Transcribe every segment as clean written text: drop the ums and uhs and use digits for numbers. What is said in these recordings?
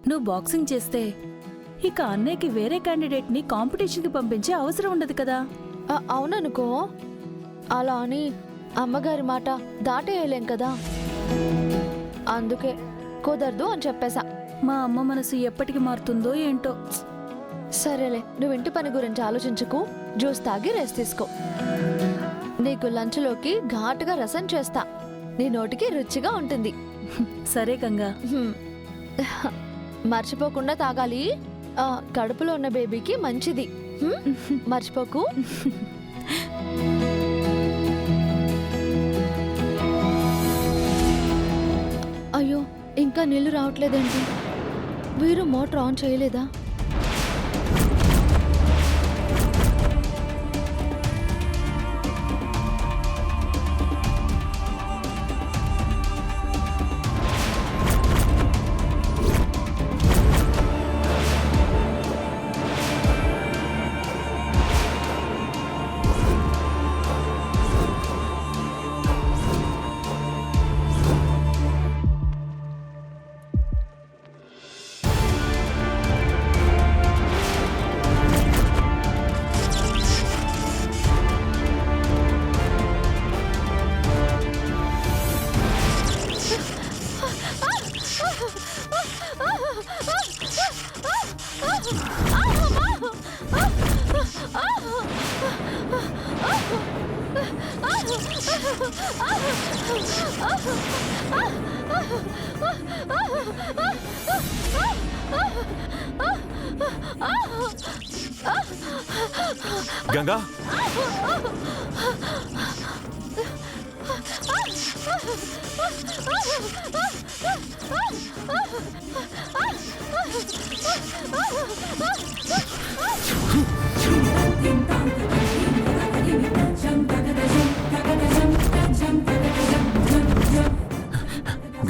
నువ్వు బాక్సింగ్ చేస్తే ఇక అన్నయ్యకి వేరే క్యాండిడేట్ని కాంపిటీషన్కి పంపించే అవసరం ఉండదు కదా. అవుననుకో, అలా అని అమ్మగారి మాట దాటేయలేం కదా, అందుకే కుదరదు అని చెప్పేశా. మా అమ్మ మనసు ఎప్పటికి మారుతుందో ఏంటో. సరేలే, నువ్వు ఇంటి పని గురించి ఆలోచించుకు, జ్యూస్ తాగి రెస్ట్ తీసుకో. నీకు లంచ్లోకి ఘాటుగా రసం చేస్తా, నీ నోటికి రుచిగా ఉంటుంది. సరే గంగా. మర్చిపోకుండా తాగాలి, కడుపులో ఉన్న బేబీకి మంచిది. మర్చిపోకు. అయ్యో, ఇంకా నీళ్లు రావట్లేదేంటి? వీరు మోటార్ ఆన్ చేయలేదా?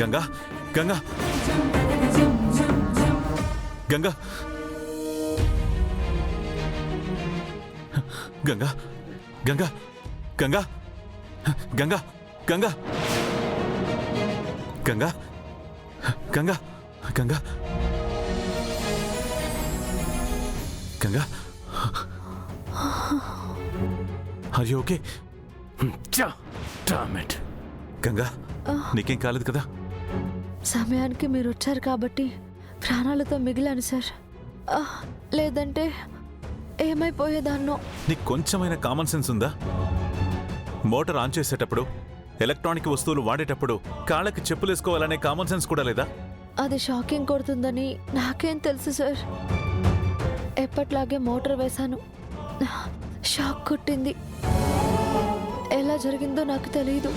Ganga, Ganga, Ganga, Ganga, Ganga, Ganga, Ganga, Ganga, Ganga, Ganga, Ganga, Ganga, Ganga, are you okay? Ganga, నీకేం కాలేదు కదా? సమయానికి మీరు వచ్చారు కాబట్టి ప్రాణాలతో మిగిలాను సార్, లేదంటే ఏమైపోయేదాన్నో. నీకు కొంచెమైనా కామన్ సెన్స్ ఉందా? మోటార్ ఆన్ చేసేటప్పుడు, ఎలక్ట్రానిక్ వస్తువులు వాడేటప్పుడు కాళ్ళకి చెప్పులేసుకోవాలనే కామన్ సెన్స్ కూడా లేదా? అది షాకింగ్ కొడుతుందని నాకేం తెలుసు సార్. ఎప్పట్లాగే మోటార్ వేశాను, షాక్ కొట్టింది. ఎలా జరిగిందో నాకు తెలియదు.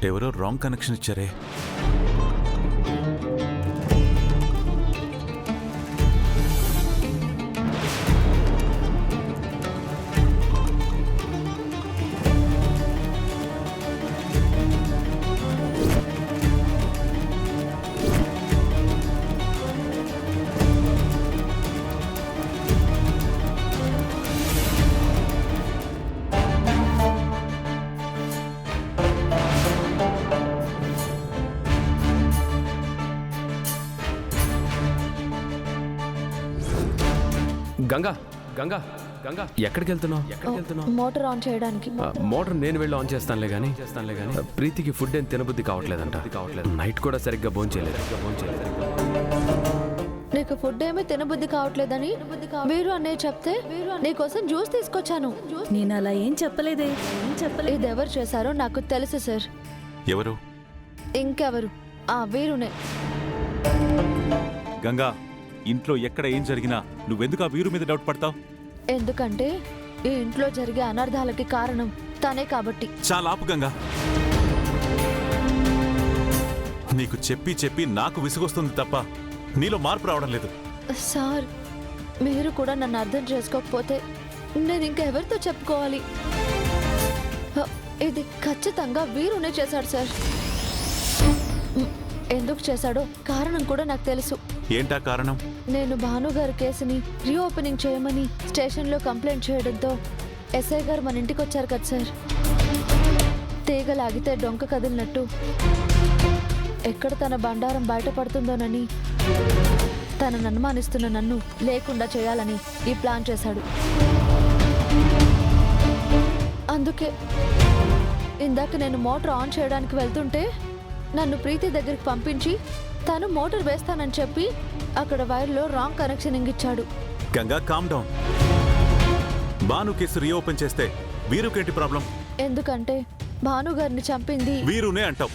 ఎవరో రాంగ్ కనెక్షన్ ఇచ్చారే. గంగా, గంగా, గంగా, ఎక్కడికి వెళ్తున్నావు? మోటార్ ఆన్ చేయడానికి. మోటార్ నేను వెళ్ళి ఆన్ చేస్తానులే కానీ ప్రీతికి ఫుడ్ ఏం తినబుద్ధి కావట్లేదంట. నైట్ కూడా సరిగ్గా భోంచేయలేదు. నీకు ఫుడ్ ఏమీ తినబుద్ధి కావట్లేదని వీరు అన్నయ్య చెప్తే నీకోసం జ్యూస్ తీసుకొచ్చాను. నేను అలా ఏం చెప్పలేదే. ఇది ఎవరు చేశారో నాకు తెలుసు సార్. ఎవరు? ఇంకెవరు, ఆ వీరునే. గంగా, ఇంట్లో ఎక్కడ ఏం జరిగినా నువ్వెందుకు ఆ వీరు మీద డౌట్ పడతావు? ఎందుకంటే ఈ ఇంట్లో జరిగే అనర్థాలకి కారణం తనే కాబట్టి. చాలా ఆపు గంగా. నీకు చెప్పి చెప్పి నాకు విసుగొస్తుంది తప్ప నీలో మార్పు రావడం లేదు. సార్, మీరు కూడా నన్ను అర్థం చేసుకోకపోతే నేను ఇంకా ఎవరితో చెప్పుకోవాలి? ఇది ఖచ్చితంగా వీరునే చేశాడు సార్. ఎందుకు చేశాడో కారణం కూడా నాకు తెలుసు. ఏంటా కారణం? నేను భానుగారి కేసుని రీఓపెనింగ్ చేయమని స్టేషన్లో కంప్లైంట్ చేయడంతో ఎస్ఐ గారు మన ఇంటికి వచ్చారు కదా సార్. తీగలాగితే డొంక కదిలినట్టు ఎక్కడ తన బండారం బయటపడుతుందోనని తనను అనుమానిస్తున్న నన్ను లేకుండా చేయాలని ఈ ప్లాన్ చేశాడు. అందుకే ఇందాక నేను మోటార్ ఆన్ చేయడానికి వెళ్తుంటే నన్ను ప్రీతి దగ్గరికి పంపించి తను మోటార్ వేస్తానని చెప్పి అక్కడ వైర్లో రాంగ్ కనెక్షన్ ఇచ్చాడు. Ganga, calm down. Bhanu case reopen చేస్తే వీరుకేంటి ప్రాబ్లం? ఎందుకంటే భానుగారిని చంపింది వీరునే అంటావు.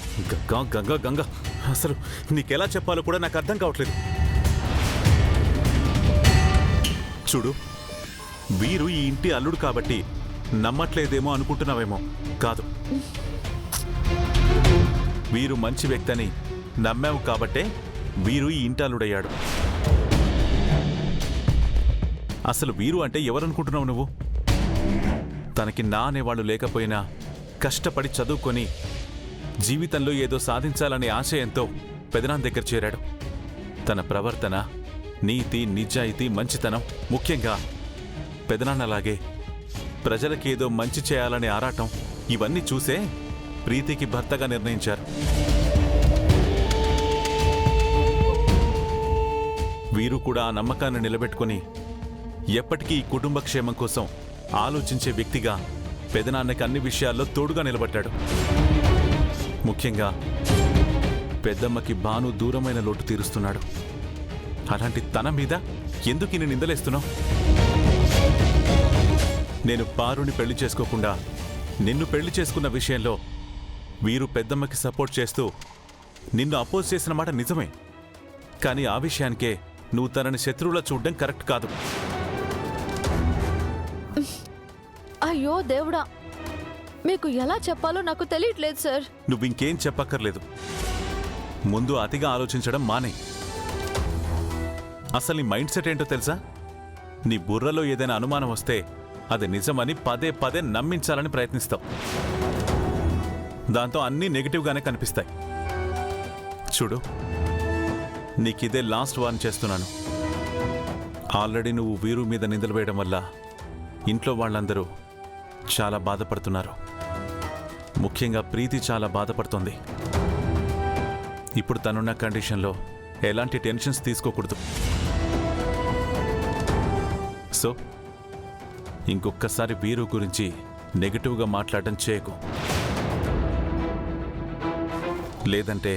గంగా గంగా గంగా, అసలు నీకెలా చెప్పాలో కూడా నాకు అర్థం కావట్లేదు. చూడు, వీరు ఈ ఇంటి అల్లుడు కాబట్టి నమ్మట్లేదేమో అనుకుంటున్నావేమో. కాదు, వీరు మంచి వ్యక్తి అని నమ్మావు కాబట్టే వీరు ఈ ఇంటి అల్లుడయ్యాడు. అసలు వీరు అంటే ఎవరనుకుంటున్నావు నువ్వు? తనకి నా అనేవాళ్ళు లేకపోయినా కష్టపడి చదువుకొని జీవితంలో ఏదో సాధించాలనే ఆశయంతో పెదనాన్న దగ్గర చేరాడు. తన ప్రవర్తన, నీతి, నిజాయితీ, మంచితనం, ముఖ్యంగా పెదనాన్నలాగే ప్రజలకేదో మంచి చేయాలనే ఆరాటం, ఇవన్నీ చూసే ప్రీతికి భర్తగా నిర్ణయించారు. వీరు కూడా ఆ నమ్మకాన్ని నిలబెట్టుకుని ఎప్పటికీ ఈ కుటుంబ క్షేమం కోసం ఆలోచించే వ్యక్తిగా పెదనాన్నకి అన్ని విషయాల్లో తోడుగా నిలబడ్డాడు. ముఖ్యంగా పెద్దమ్మకి భాను దూరమైన లోటు తీరుస్తున్నాడు. అలాంటి తన మీద ఎందుకు ఇన్ని నిందలేస్తున్నావు? నేను పారుని పెళ్లి చేసుకోకుండా నిన్ను పెళ్లి చేసుకున్న విషయంలో వీరు పెద్దమ్మకి సపోర్ట్ చేస్తూ నిన్ను అపోజ్ చేసిన మాట నిజమే. కానీ ఆ విషయానికే నువ్వు తనని శత్రువులా చూడడం కరెక్ట్ కాదు. అయ్యో దేవుడా, మీకు ఎలా చెప్పాలో నాకు తెలియట్లేదు సార్. నువ్వు ఇంకేం చెప్పక్కర్లేదు. ముందు అతిగా ఆలోచించడం మానే. అసలు నీ మైండ్ సెట్ ఏంటో తెలుసా? నీ బుర్రలో ఏదైనా అనుమానం వస్తే అది నిజమని పదే పదే నమ్మించాలని ప్రయత్నిస్తావు. దాంతో అన్నీ నెగిటివ్గానే కనిపిస్తాయి. చూడు, నీకిదే లాస్ట్ వార్న్ చేస్తున్నాను. ఆల్రెడీ నువ్వు వీరు మీద నిందలు వేయడం వల్ల ఇంట్లో వాళ్ళందరూ చాలా బాధపడుతున్నారు. ముఖ్యంగా ప్రీతి చాలా బాధపడుతుంది. ఇప్పుడు తనున్న కండిషన్లో ఎలాంటి టెన్షన్స్ తీసుకోకూడదు. సో ఇంకొక్కసారి వీరు గురించి నెగిటివ్గా మాట్లాడటం చేయకు. లేదంటే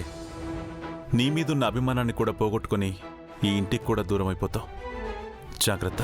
నీ మీదున్న అభిమానాన్ని కూడా పోగొట్టుకొని ఈ ఇంటికి కూడా దూరం అయిపోతావు. జాగ్రత్త.